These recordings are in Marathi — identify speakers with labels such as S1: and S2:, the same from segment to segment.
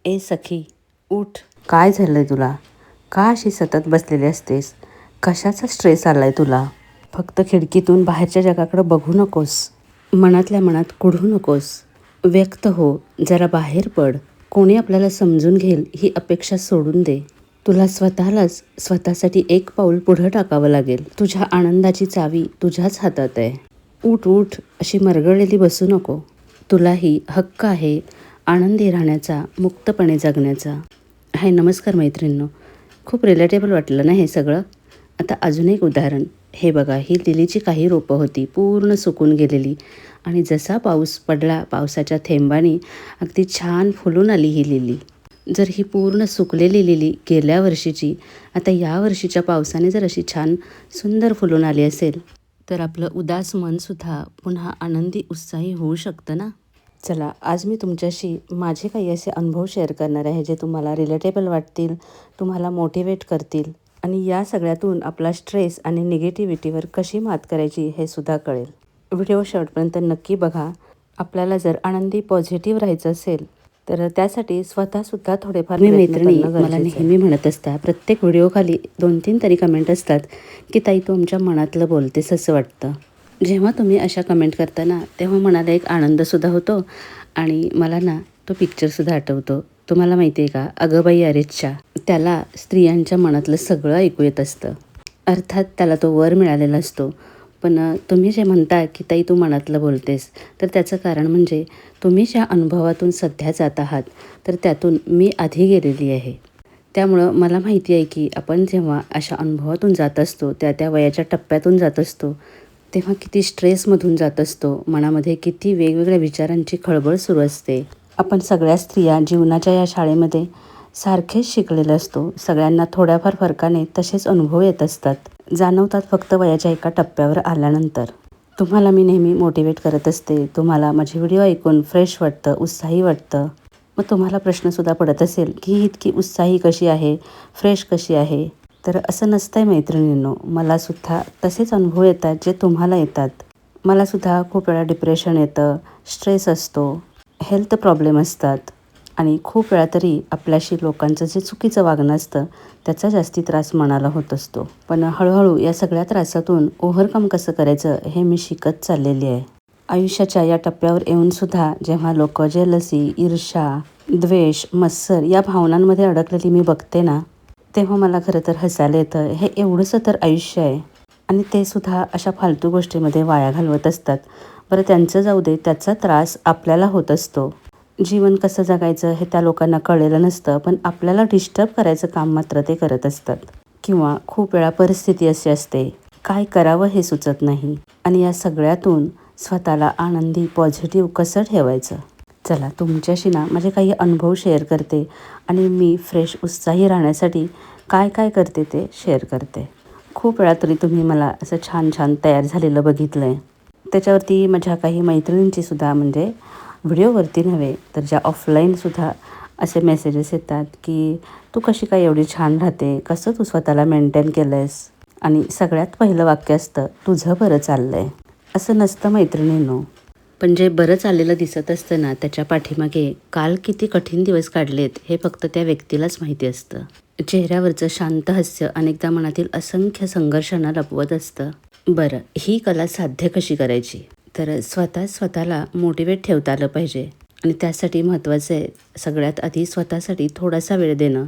S1: ए सखी, उठ. काय झालंय तुला? का अशी सतत बसलेली असतेस? कशाचा स्ट्रेस आलाय तुला? फक्त खिडकीतून बाहेरच्या जगाकडे बघू नकोस. मनातल्या मनात कुढू नकोस. व्यक्त हो, जरा बाहेर पड. कोणी आपल्याला समजून घेईल ही अपेक्षा सोडून दे. तुला स्वतःलाच स्वतःसाठी एक पाऊल पुढं टाकावं लागेल. तुझ्या आनंदाची चावी तुझ्याच हातात आहे. उठ उठ, अशी मरगळलेली बसू नको. तुलाही हक्क आहे आनंदी राहण्याचा, मुक्तपणे जगण्याचा. हाय, नमस्कार मैत्रिणींनो. खूप रिलेटेबल वाटलं ना हे सगळं? आता अजून एक उदाहरण. हे बघा, ही लिलीची काही रोपं होती पूर्ण सुकून गेलेली, आणि जसा पाऊस पडला पावसाच्या थेंबाने अगदी छान फुलून आली ही लिली. जर ही पूर्ण सुकलेली लिली गेल्या वर्षीची आता या वर्षीच्या पावसाने जर अशी छान सुंदर फुलून आली असेल, तर आपलं उदास मनसुद्धा पुन्हा आनंदी उत्साही होऊ शकतं ना. चला, आज मी तुमच्याशी माझे काही असे अनुभव शेअर करणार आहे जे तुम्हाला रिलेटेबल वाटतील, तुम्हाला मोटिवेट करतील, आणि या सगळ्यातून आपला स्ट्रेस आणि निगेटिव्हिटीवर कशी मात करायची हे सुद्धा कळेल. व्हिडिओ शेवटपर्यंत नक्की बघा. आपल्याला जर आनंदी पॉझिटिव्ह राहायचं असेल तर त्यासाठी स्वतःसुद्धा थोडेफार मैत्रिणी मला नेहमी म्हणत असतात, प्रत्येक व्हिडिओखाली 2-3 तरी कमेंट असतात की ताई, तू आमच्या मनातलं बोलतेस असं वाटतं. जेव्हा तुम्ही अशा कमेंट करता ना, तेव्हा मनाला एक आनंदसुद्धा होतो, आणि मला ना तो पिक्चरसुद्धा आठवतो. तुम्हाला माहिती आहे का, अगं अरेच्चा, त्याला स्त्रियांच्या मनातलं सगळं ऐकू येत असतं. अर्थात त्याला तो वर मिळालेला असतो. पण तुम्ही जे म्हणता की ताई तू मनातलं बोलतेस, तर त्याचं कारण म्हणजे तुम्ही ज्या अनुभवातून सध्या जात आहात, तर त्यातून मी आधी गेलेली आहे. त्यामुळं मला माहिती आहे की आपण जेव्हा अशा अनुभवातून जात असतो, त्या वयाच्या टप्प्यातून जात असतो, तेव्हा किती स्ट्रेसमधून जात असतो, मनामध्ये किती वेगवेगळ्या विचारांची खळबळ सुरू असते. आपण सगळ्या स्त्रिया जीवनाच्या या शाळेमध्ये सारखेच शिकलेले असतो. सगळ्यांना थोड्याफार फरकाने तसेच अनुभव येत असतात, जाणवतात फक्त वयाच्या एका टप्प्यावर आल्यानंतर. तुम्हाला मी नेहमी मोटिवेट करत असते. तुम्हाला माझे व्हिडिओ ऐकून फ्रेश वाटतं, उत्साही वाटतं. मग तुम्हाला प्रश्नसुद्धा पडत असेल की ही इतकी उत्साही कशी आहे, फ्रेश कशी आहे? तर असं नसतं आहे मैत्रिणींनो. मलासुद्धा तसेच अनुभव येतात जे तुम्हाला येतात. मलासुद्धा खूप वेळा डिप्रेशन येतं, स्ट्रेस असतो, हेल्थ प्रॉब्लेम असतात, आणि खूप वेळा तरी आपल्याशी लोकांचं जे चुकीचं वागणं असतं त्याचा जास्ती त्रास मनाला होत असतो. पण हळूहळू या सगळ्या त्रासातून ओव्हरकम कसं करायचं हे मी शिकत चाललेली आहे. आयुष्याच्या या टप्प्यावर येऊनसुद्धा जेव्हा लोक जेलसी, ईर्ष्या, द्वेष, मत्सर या भावनांमध्ये अडकलेली मी बघते ना, तेव्हा मला खरं तर हसायला येतं. हे एवढंसं तर आयुष्य आहे, आणि ते सुद्धा अशा फालतू गोष्टीमध्ये वाया घालवत असतात. बरं, त्यांचं जाऊ दे, त्याचा त्रास आपल्याला होत असतो. जीवन कसं जगायचं हे त्या लोकांना कळलेलं नसतं, पण आपल्याला डिस्टर्ब करायचं काम मात्र ते करत असतात. किंवा खूप वेळा परिस्थिती अशी असते, काय करावं हे सुचत नाही, आणि या सगळ्यातून स्वतःला आनंदी, पॉझिटिव्ह कसं ठेवायचं? चला, तुमच्याशी ना माझे काही अनुभव शेअर करते, आणि मी फ्रेश, उत्साही राहण्यासाठी काय काय करते ते शेअर करते. खूप वेळा तरी तुम्ही मला असं छान छान तयार झालेलं बघितलं आहे. त्याच्यावरती माझ्या काही मैत्रिणींचीसुद्धा, म्हणजे व्हिडिओवरती नव्हे तर ज्या ऑफलाईनसुद्धा असे मेसेजेस येतात की तू कशी काय एवढी छान राहते, कसं तू स्वतःला मेंटेन केलं आहेस? आणि सगळ्यात पहिलं वाक्य असतं, तुझं बरं चाललं आहे. असं नसतं मैत्रिणींनो. पण जे बरं चाललेलं दिसत असतं ना, त्याच्या पाठीमागे काल किती कठीण दिवस काढलेत हे फक्त त्या व्यक्तीलाच माहिती असतं. चेहऱ्यावरचं शांत हास्य अनेकदा मनातील असंख्य संघर्षांना लपवत असतं. बरं, ही कला साध्य कशी करायची? तर स्वतःला मोटिवेट ठेवता आलं पाहिजे, आणि त्यासाठी महत्त्वाचं आहे सगळ्यात आधी स्वतःसाठी थोडासा वेळ देणं,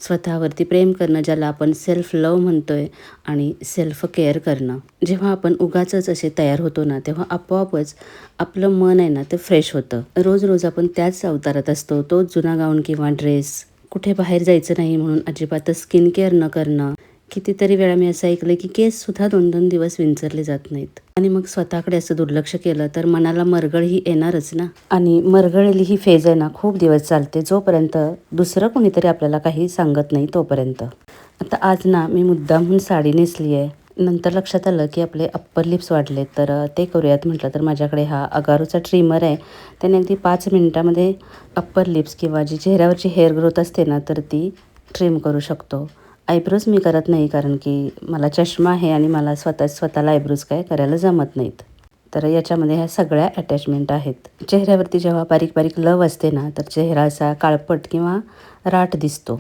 S1: स्वतःवरती प्रेम करणं, ज्याला आपण सेल्फ लव्ह म्हणतोय, आणि सेल्फ केअर करणं. जेव्हा आपण उगाचच असे तयार होतो ना, तेव्हा आपोआपच आपलं मन आहे ना ते फ्रेश होतं. रोज रोज आपण त्याच अवतारात असतो, तोच जुना गाऊन किंवा ड्रेस. कुठे बाहेर जायचं नाही म्हणून अजिबातच स्किन केअर न करणं. कितीतरी वेळा मी असं ऐकलं की केससुद्धा 2-2 दिवस विंचरले जात नाहीत, आणि मग स्वतःकडे असं दुर्लक्ष केलं तर मनाला मरगळ ही येणारच ना. आणि मरगळलेली ही फेज आहे ना, खूप दिवस चालते, जोपर्यंत दुसरं कोणीतरी आपल्याला काही सांगत नाही तोपर्यंत. आता आज ना मी मुद्दामहून साडी नेसली आहे. नंतर लक्षात आलं की आपले अप्पर लिप्स वाढले, तर ते करूयात म्हटलं. तर माझ्याकडे हा अगारूचा ट्रिमर आहे. त्याने अगदी 5 मिनिटामध्ये अप्पर लिप्स किंवा जी चेहऱ्यावरची हेअर ग्रोथ असते ना, तर ती ट्रिम करू शकतो. आयब्रोज मी करत नाही, कारण की मला चष्मा आहे आणि मला स्वतःला आयब्रोज काय करायला जमत नाहीत. तर याच्यामध्ये ह्या सगळ्या अटॅचमेंट आहेत. चेहऱ्यावरती जेव्हा बारीक बारीक लव असते ना, तर चेहरा असा काळपट किंवा राठ दिसतो.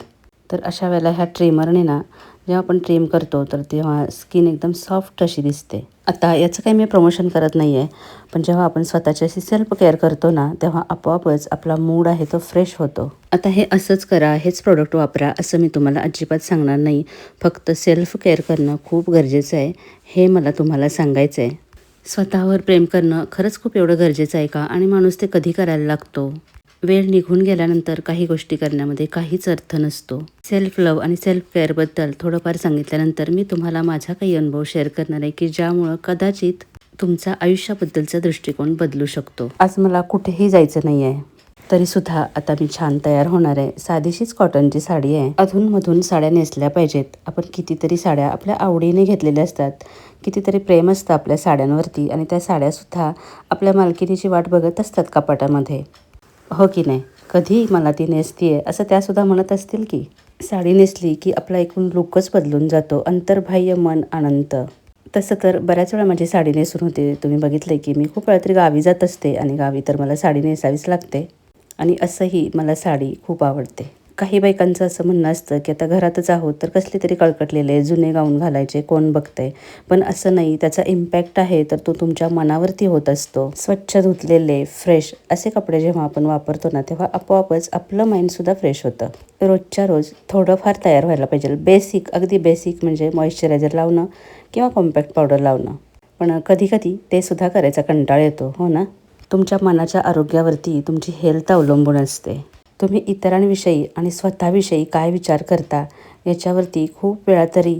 S1: तर अशा वेळेला ह्या ट्रिमरने ना जेव्हा आपण ट्रिम करतो तर तेव्हा स्किन एकदम सॉफ्ट अशी दिसते. आता याचं काही मी प्रमोशन करत नाही आहे, पण जेव्हा आपण स्वतःची अशी सेल्फ केअर करतो ना, तेव्हा आपोआपच आपला मूड आहे तो फ्रेश होतो. आता हे असंच करा, हेच प्रोडक्ट वापरा असं मी तुम्हाला अजिबात सांगणार नाही. फक्त सेल्फ केअर करणं खूप गरजेचं आहे, हे मला तुम्हाला सांगायचं आहे. स्वतःवर प्रेम करणं खरंच खूप एवढं गरजेचं आहे का? आणि माणूस ते कधी करायला लागतो? वेळ निघून गेल्यानंतर काही गोष्टी करण्यामध्ये काहीच अर्थ नसतो. सेल्फ लव्ह आणि सेल्फ केअरबद्दल थोडंफार सांगितल्यानंतर मी तुम्हाला माझा काही अनुभव शेअर करणार आहे, की ज्यामुळं कदाचित तुमचा आयुष्याबद्दलचा दृष्टिकोन बदलू शकतो. आज मला कुठेही जायचं नाही आहे, तरीसुद्धा आता मी छान तयार होणार आहे. साधीशीच कॉटनची साडी आहे. अधूनमधून साड्या नेसल्या पाहिजेत. आपण कितीतरी साड्या आपल्या आवडीने घेतलेल्या असतात. कितीतरी प्रेम असतं आपल्या साड्यांवरती आणि त्या साड्यासुद्धा आपल्या मालकिनीची वाट बघत असतात कपाटामध्ये. हो की नाही? कधी मला ती नेसतीये असं त्यासुद्धा म्हणत असतील की. साडी नेसली की आपला एकूण लुकच बदलून जातो. अंतर्बाह्य मन अनंत. तसं तर बऱ्याच वेळा माझी साडी नेसून होते. तुम्ही बघितलं की मी खूप वेळा तरी गावी जात असते आणि गावी तर मला साडी नेसावीच लागते आणि असंही मला साडी खूप आवडते. काही बायकांचं असं म्हणणं असतं की आता घरातच आहोत तर कसले तरी कळकटलेले जुने गाऊन घालायचे, कोण बघतंय. पण असं नाही, त्याचा इम्पॅक्ट आहे तर तो तुमच्या मनावरती होत असतो. स्वच्छ धुतलेले फ्रेश असे कपडे जेव्हा आपण वापरतो ना, तेव्हा आपोआपच आपलं माइंडसुद्धा फ्रेश होतं. रोजच्या रोज थोडंफार तयार व्हायला पाहिजे. बेसिक, अगदी बेसिक म्हणजे मॉइश्चरायझर लावणं किंवा कॉम्पॅक्ट पावडर लावणं. पण कधी ते सुद्धा करायचा कंटाळा येतो, हो ना? तुमच्या मनाच्या आरोग्यावरती तुमची हेल्थ अवलंबून असते. तुम्ही इतरांविषयी आणि स्वतःविषयी काय विचार करता याच्यावरती खूप वेळा तरी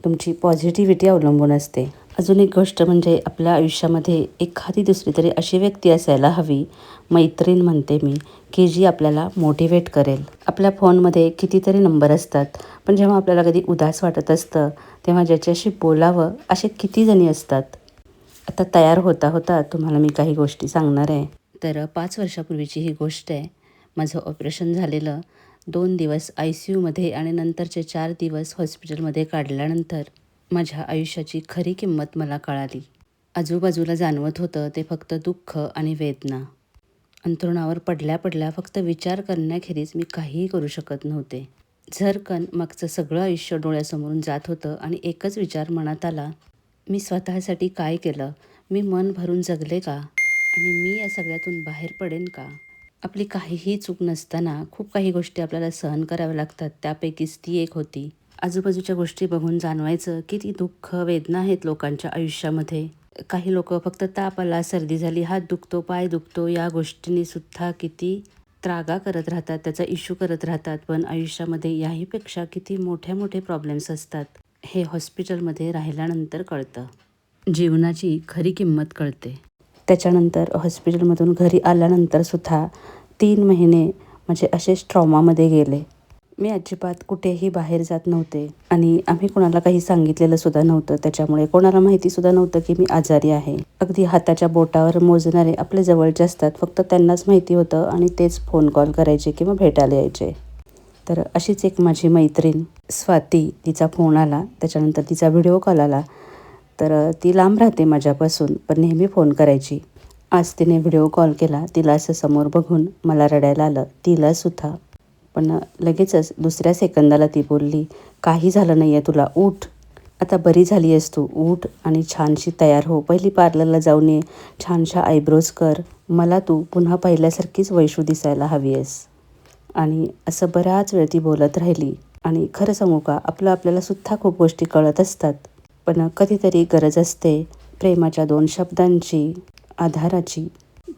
S1: तुमची पॉझिटिव्हिटी अवलंबून असते. अजून एक गोष्ट म्हणजे आपल्या आयुष्यामध्ये एखादी दुसरी तरी अशी व्यक्ती असायला हवी, मैत्रीण म्हणते मी, की जी आपल्याला मोटिवेट करेल. आपल्या फोनमध्ये कितीतरी नंबर असतात, पण जेव्हा आपल्याला कधी उदास वाटत असतं तेव्हा ज्याच्याशी बोलावं असे किती जणी असतात. आता तयार होता होता तुम्हाला मी काही गोष्टी सांगणार आहे. तर 5 वर्षापूर्वीची ही गोष्ट आहे. माझं ऑपरेशन झालेलं. 2 दिवस ICUमध्ये आणि नंतरचे 4 दिवस हॉस्पिटलमध्ये काढल्यानंतर माझ्या आयुष्याची खरी किंमत मला कळाली. आजूबाजूला जाणवत होतं ते फक्त दुःख आणि वेदना. अंथरुणावर पडल्या पडल्या फक्त विचार करण्याखेरीज मी काहीही करू शकत नव्हते. झरकन मागचं सगळं आयुष्य डोळ्यासमोरून जात होतं आणि एकच विचार मनात आला, मी स्वतःसाठी काय केलं? मी मन भरून जगले का? आणि मी या सगळ्यातून बाहेर पडेन का? आपली काहीही चूक नसताना खूप काही गोष्टी आपल्याला सहन कराव्या लागतात. त्यापैकीच ती एक होती. आजूबाजूच्या गोष्टी बघून जाणवायचं किती दुःख, वेदना आहेत लोकांच्या आयुष्यामध्ये. काही लोक फक्त ताप आला, सर्दी झाली, हात दुखतो, पाय दुखतो या गोष्टींनी सुद्धा किती त्रागा करत राहतात, त्याचा इश्यू करत राहतात. पण आयुष्यामध्ये याहीपेक्षा किती मोठे मोठे प्रॉब्लेम्स असतात हे हॉस्पिटलमध्ये राहिल्यानंतर कळतं. जीवनाची खरी किंमत कळते. त्याच्यानंतर हॉस्पिटलमधून घरी आल्यानंतर सुद्धा 3 महिने म्हणजे असेच ट्रॉमामध्ये गेले. मी अजिबात कुठेही बाहेर जात नव्हते आणि आम्ही कोणाला काही सांगितलेलं सुद्धा नव्हतं. त्याच्यामुळे कोणाला माहितीसुद्धा नव्हतं की मी आजारी आहे. अगदी हाताच्या बोटावर मोजणारे आपले जवळचे असतात, फक्त त्यांनाच माहिती होतं आणि तेच फोन कॉल करायचे किंवा भेटायला यायचे. तर अशीच एक माझी मैत्रीण स्वाती, तिचा फोन आला, त्याच्यानंतर तिचा व्हिडिओ कॉल आला. तर ती लांब राहते माझ्यापासून, पण नेहमी फोन करायची. आज तिने व्हिडिओ कॉल केला. तिला असं समोर बघून मला रडायला आलं, तिलासुद्धा. पण लगेचच दुसऱ्या सेकंदाला ती बोलली, काही झालं नाही आहे तुला, उठ. आता बरी झाली आहेस तू, उठ आणि छानशी तयार हो. पहिली पार्लरला जाऊन ये, छानशा आयब्रोज कर. मला तू पुन्हा पहिल्यासारखीच वैशू दिसायला हवी आहेस. आणि असं बराच वेळ ती बोलत राहिली. आणि खरं सांगू का, आपल्याला सुद्धा खूप गोष्टी कळत असतात. पण कधीतरी गरज असते प्रेमाच्या 2 शब्दांची, आधाराची.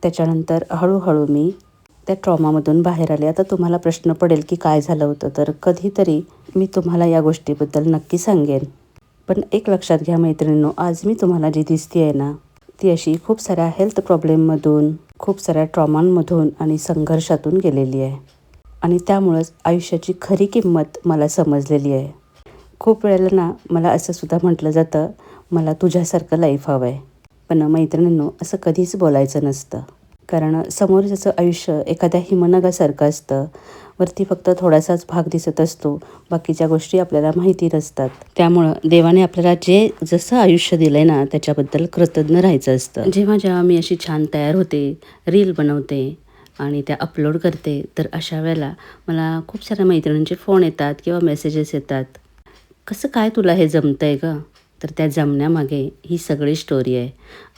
S1: त्याच्यानंतर हळूहळू मी त्या ट्रॉमामधून बाहेर आले. आता तुम्हाला प्रश्न पडेल की काय झालं होतं, तर कधीतरी मी तुम्हाला या गोष्टीबद्दल नक्की सांगेन. पण एक लक्षात घ्या मैत्रिणींनो, आज मी तुम्हाला जी दिसते आहे ना, ती अशी खूप साऱ्या हेल्थ प्रॉब्लेममधून, खूप साऱ्या ट्रॉमांमधून आणि संघर्षातून गेलेली आहे. आणि त्यामुळंच आयुष्याची खरी किंमत मला समजलेली आहे. खूप वेळेला ना मला असं सुद्धा म्हटलं जातं, मला तुझ्यासारखं लाईफ हवं आहे. पण मैत्रिणींनो, असं कधीच बोलायचं नसतं. कारण समोरच्याचं आयुष्य एखाद्या हिमनगासारखं असतं व वरती फक्त थोडासाच भाग दिसत असतो, बाकीच्या गोष्टी आपल्याला माहिती नसतात. त्यामुळं देवाने आपल्याला जे जसं आयुष्य दिलंय ना त्याच्याबद्दल कृतज्ञ राहायचं असतं. जेव्हा जेव्हा मी अशी छान तयार होते, रील बनवते आणि त्या अपलोड करते, तर अशा वेळेला मला खूप साऱ्या मैत्रिणींचे फोन येतात किंवा मेसेजेस येतात. कसं काय तुला हे जमतंय गं? तर त्या जमण्यामागे ही सगळी स्टोरी आहे.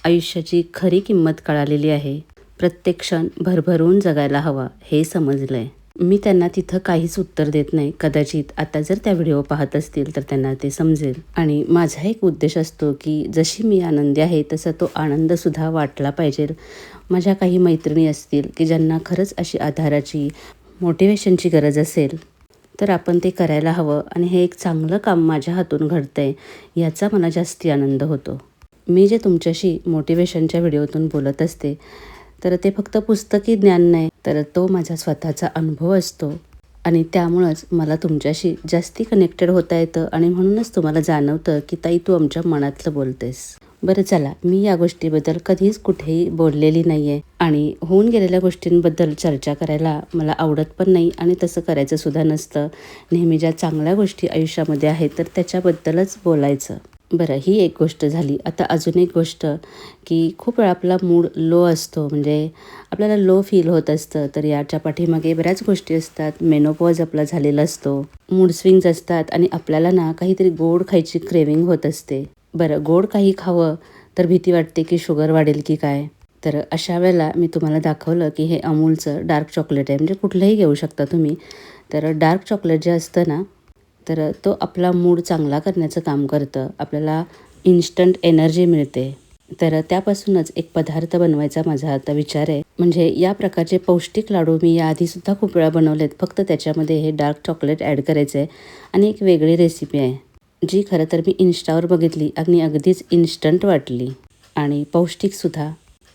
S1: आयुष्याची खरी किंमत कळालेली आहे. प्रत्येक क्षण भरभरून जगायला हवा हे समजलंय. मी त्यांना तिथं काहीच उत्तर देत नाही. कदाचित आता जर त्या व्हिडिओ पाहत असतील तर त्यांना ते समजेल. आणि माझा एक उद्देश असतो की जशी मी आनंदी आहे तसा तो आनंदसुद्धा वाटला पाहिजे. माझ्या काही मैत्रिणी असतील की ज्यांना खरंच अशी आधाराची, मोटिवेशनची गरज असेल, तर आपण ते करायला हवं. आणि हे एक चांगलं काम माझ्या हातून घडतंय याचा मला जास्ती आनंद होतो. मी जे तुमच्याशी मोटिवेशनच्या व्हिडिओतून बोलत असते, तर ते फक्त पुस्तकी ज्ञान नाही, तर तो माझा स्वतःचा अनुभव असतो. आणि त्यामुळंच मला तुमच्याशी जास्ती कनेक्टेड होता येतं आणि म्हणूनच तुम्हाला जाणवतं की ताई तू आमच्या मनातलं बोलतेस. बरं चला, मी या गोष्टीबद्दल कधीच कुठेही बोललेली नाही आहे आणि होऊन गेलेल्या गोष्टींबद्दल चर्चा करायला मला आवडत पण नाही आणि तसं करायचं सुद्धा नसतं. नेहमी ज्या चांगल्या गोष्टी आयुष्यामध्ये आहेत तर त्याच्याबद्दलच बोलायचं. बरं, ही एक गोष्ट झाली. आता अजून एक गोष्ट की खूप वेळा आपला मूड लो असतो, म्हणजे आपल्याला लो फील होत असतं. तर याच्या पाठीमागे बऱ्याच गोष्टी असतात. मेनोपॉज आपला झालेला असतो, मूड स्विंग्स असतात आणि आपल्याला ना काहीतरी गोड खायची क्रेविंग होत असते. बरं, गोड काही खावं तर भीती वाटते की शुगर वाढेल की काय. तर अशा वेळेला मी तुम्हाला दाखवलं की हे अमूलचं डार्क चॉकलेट आहे, म्हणजे कुठलंही घेऊ शकता तुम्ही. तर डार्क चॉकलेट जे असतं ना, तर तो आपला मूड चांगला करण्याचं काम करतं. आपल्याला इन्स्टंट एनर्जी मिळते. तर त्यापासूनच एक पदार्थ बनवायचा माझा आता विचार आहे. म्हणजे या प्रकारचे पौष्टिक लाडू मी याआधीसुद्धा खूप वेळा बनवलेत. फक्त त्याच्यामध्ये हे डार्क चॉकलेट ॲड करायचं आहे आणि एक वेगळी रेसिपी आहे, जी खरं तर मी इन्स्टावर बघितली आणि अगदीच इन्स्टंट वाटली आणि पौष्टिकसुद्धा.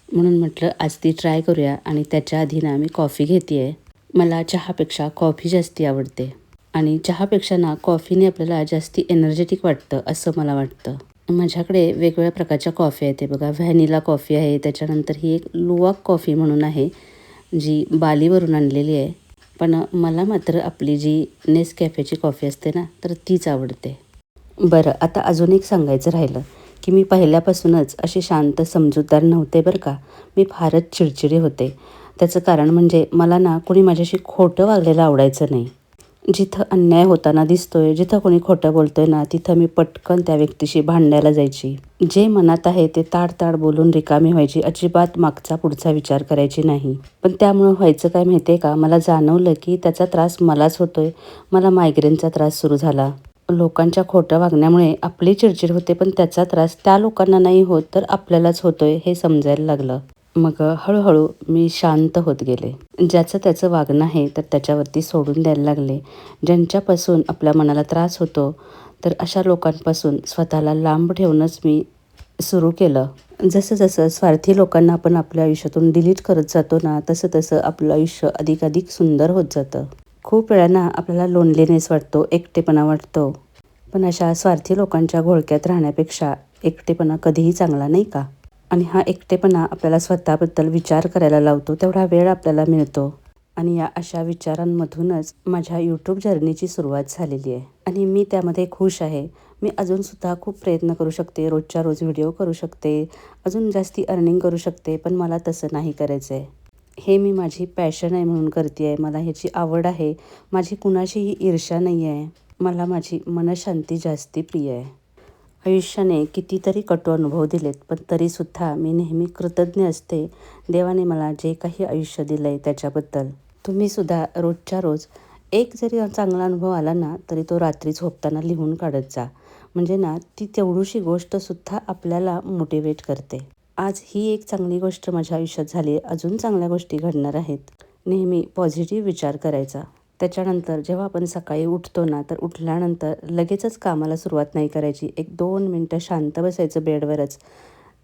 S1: म्हणून म्हटलं आज ती ट्राय करूया. आणि त्याच्या आधी ना मी कॉफी घेते आहे. मला चहापेक्षा कॉफी जास्ती आवडते आणि चहापेक्षा ना कॉफीने आपल्याला जास्ती एनर्जेटिक वाटतं असं मला वाटतं. माझ्याकडे वेगवेगळ्या प्रकारच्या कॉफी आहेत. ते बघा, व्हॅनिला कॉफी आहे, त्याच्यानंतर ही एक लुवाक कॉफी म्हणून आहे जी बालीवरून आणलेली आहे. पण मला मात्र आपली जी नेसकॅफेची कॉफी असते ना, तर तीच आवडते. बरं, आता अजून एक सांगायचं राहिलं की मी पहिल्यापासूनच अशी शांत समजूतदार नव्हते बरं का. मी फारच चिडचिडी होते. त्याचं कारण म्हणजे मला ना कोणी माझ्याशी खोटं वागलेलं आवडायचं नाही. जिथं अन्याय होताना दिसतोय, जिथं कोणी खोटं बोलतोय ना, तिथं मी पटकन त्या व्यक्तीशी भांडायला जायची. जे मनात आहे ते ताड बोलून रिकामी व्हायची. अजिबात मागचा पुढचा विचार करायची नाही. पण त्यामुळं व्हायचं काय माहिती आहे का, मला जाणवलं की त्याचा त्रास मलाच होतोय. मला मायग्रेनचा त्रास सुरू झाला. लोकांच्या खोटं वागण्यामुळे आपली चिडचिड होते, पण त्याचा त्रास त्या लोकांना नाही होत तर आपल्यालाच होतोय हे समजायला लागलं. मग हळूहळू मी शांत होत गेले. ज्याचं त्याचं वागणं आहे तर त्याच्यावरती सोडून द्यायला लागले. ज्यांच्यापासून आपल्या मनाला त्रास होतो तर अशा लोकांपासून स्वतःला लांब ठेवणंच मी सुरू केलं. जसं जसं स्वार्थी लोकांना आपण आपल्या आयुष्यातून डिलीट करत जातो ना, तसं तसं आपलं आयुष्य अधिकाधिक सुंदर होत जातं. खूप वेळा आपल्याला लोनलीनेस वाटतो, एकटेपणा वाटतो. पण अशा स्वार्थी लोकांच्या घोळक्यात राहण्यापेक्षा एकटेपणा कधीही चांगला, नाही का? आणि हा एकटेपणा आपल्याला स्वतःबद्दल विचार करायला लावतो. तेवढा वेळ आपल्याला मिळतो. आणि या अशा विचारांमधूनच माझ्या यूट्यूब जर्नीची सुरुवात झालेली आहे आणि मी त्यामध्ये खुश आहे. मी अजूनसुद्धा खूप प्रयत्न करू शकते, रोजच्या रोज व्हिडिओ करू शकते, अजून जास्ती अर्निंग करू शकते, पण मला तसं नाही करायचं आहे. हे मी माझी पॅशन आहे म्हणून करते आहे. मला ह्याची आवड आहे. माझी कुणाशीही ईर्ष्या नाही आहे. मला माझी मनशांती जास्ती प्रिय आहे. आयुष्याने कितीतरी कटू अनुभव दिलेत, पण तरीसुद्धा मी नेहमी कृतज्ञ असते देवाने मला जे काही आयुष्य दिलं आहे त्याच्याबद्दल. तुम्हीसुद्धा रोजच्या रोज एक जरी चांगला अनुभव आला ना, तरी तो रात्री झोपताना लिहून काढत जा. म्हणजे ना, ती तेवढीशी गोष्टसुद्धा आपल्याला मोटिवेट करते. आज ही एक चांगली गोष्ट माझ्या आयुष्यात झाली आहे, अजून चांगल्या गोष्टी घडणार आहेत. नेहमी पॉझिटिव्ह विचार करायचा. त्याच्यानंतर जेव्हा आपण सकाळी उठतो ना, तर उठल्यानंतर लगेचच कामाला सुरुवात नाही करायची. 1-2 मिनटं शांत बसायचं बेडवरच.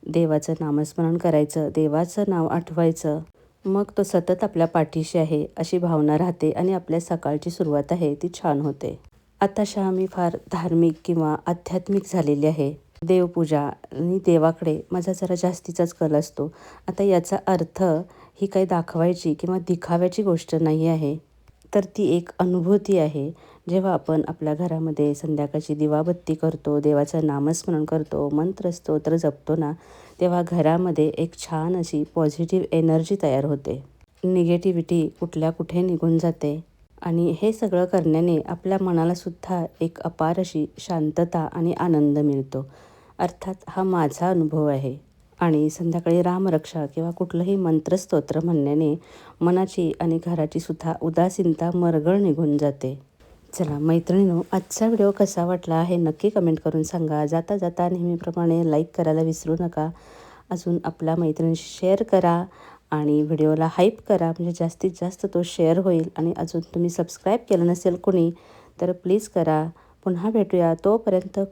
S1: देवाचं नामस्मरण करायचं, देवाचं नाव आठवायचं. मग तो सतत आपल्या पाठीशी आहे अशी भावना राहते आणि आपल्या सकाळची सुरुवात आहे ती छान होते. आताशा मी फार धार्मिक किंवा आध्यात्मिक झालेली आहे. देवपूजा आणि देवाकडे माझा जरा जास्तीचाच कल असतो. आता याचा अर्थ ही काही दाखवायची किंवा दिखाव्याची गोष्ट नाही आहे. तर ती एक अनुभूती आहे. जेव्हा आपण आपल्या घरामध्ये संध्याकाळची दिवाबत्ती करतो, देवाचं नामस्मरण करतो, मंत्रस्तोत्र जपतो ना, तेव्हा घरामध्ये एक छान अशी पॉझिटिव्ह एनर्जी तयार होते. निगेटिव्हिटी कुठल्या कुठे निघून जाते आणि हे सगळं करण्याने आपल्या मनालासुद्धा एक अपार अशी शांतता आणि आनंद मिळतो. अर्थात हा माझा अनुभव आहे. आणि संध्याकाळी रामरक्षा किंवा कुठलंही मंत्रस्तोत्र म्हणण्याने मनाची आणि घराची सुद्धा उदासीनता मरगळ निघून जाते. चला मैत्रिणींनो, आजचा व्हिडिओ कसा वाटला हे नक्की कमेंट करून सांगा. जाता जाता नेहमीप्रमाणे लाईक करायला विसरू नका. अजून आपल्या मैत्रिणींशी शेअर करा आणि व्हिडिओला हाईप करा, म्हणजे जास्तीत जास्त तो शेअर होईल. आणि अजून तुम्ही सबस्क्राईब केलं नसेल कोणी तर प्लीज करा. पुन्हा भेटूया. तोपर्यंत